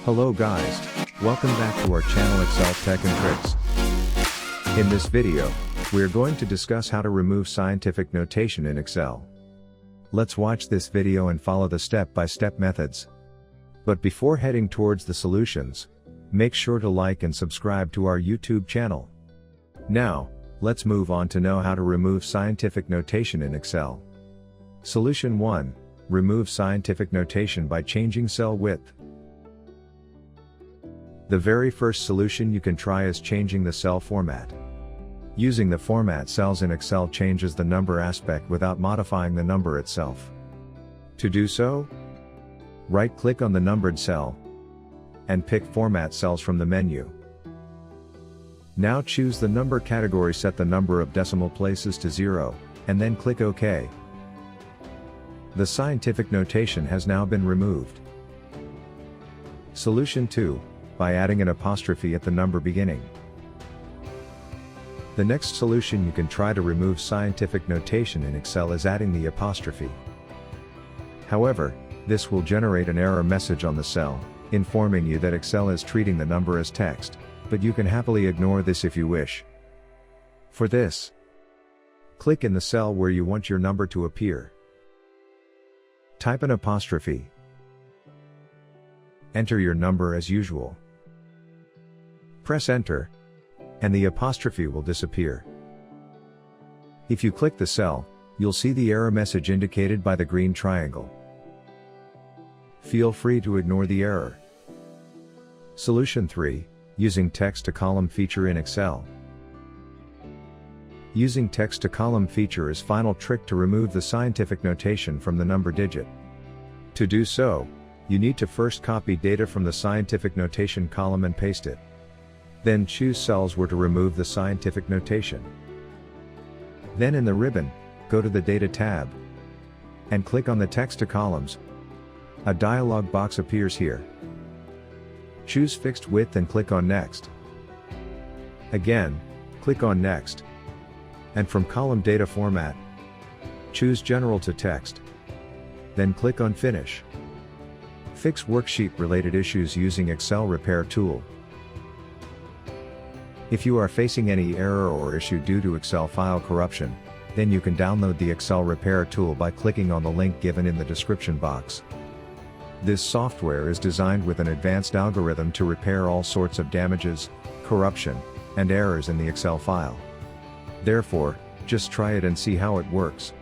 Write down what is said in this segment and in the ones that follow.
Hello guys, welcome back to our channel Excel Tech and Tricks. In this video, we are going to discuss how to remove scientific notation in Excel. Let's watch this video and follow the step-by-step methods. But before heading towards the solutions, make sure to like and subscribe to our YouTube channel. Now, let's move on to know how to remove scientific notation in Excel. Solution 1. Remove scientific notation by changing cell width. The very first solution you can try is changing the cell format. Using the format cells in Excel changes the number aspect without modifying the number itself. To do so, right-click on the numbered cell and pick Format Cells from the menu. Now choose the number category, set the number of decimal places to 0, and then click OK. The scientific notation has now been removed. Solution 2. By adding an apostrophe at the number beginning. The next solution you can try to remove scientific notation in Excel is adding the apostrophe. However, this will generate an error message on the cell, informing you that Excel is treating the number as text, but you can happily ignore this if you wish. For this, click in the cell where you want your number to appear. Type an apostrophe. Enter your number as usual. Press Enter, and the apostrophe will disappear. If you click the cell, you'll see the error message indicated by the green triangle. Feel free to ignore the error. Solution 3. Using text to column feature in Excel. Using text to column feature is final trick to remove the scientific notation from the number digit. To do so, you need to first copy data from the scientific notation column and paste it. Then choose cells where to remove the scientific notation. Then in the ribbon, go to the Data tab and click on the Text to Columns. A dialog box appears here. Choose Fixed Width and click on Next. Again, click on Next. And from column Data Format, choose General to Text. Then click on Finish. Fix worksheet related issues using Excel Repair tool. If you are facing any error or issue due to Excel file corruption, then you can download the Excel Repair tool by clicking on the link given in the description box. This software is designed with an advanced algorithm to repair all sorts of damages, corruption, and errors in the Excel file. Therefore, just try it and see how it works.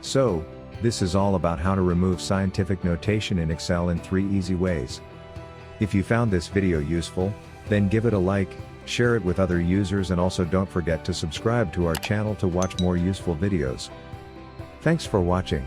So, this is all about how to remove scientific notation in Excel in 3 easy ways. If you found this video useful, then give it a like, share it with other users, and also don't forget to subscribe to our channel to watch more useful videos. Thanks for watching.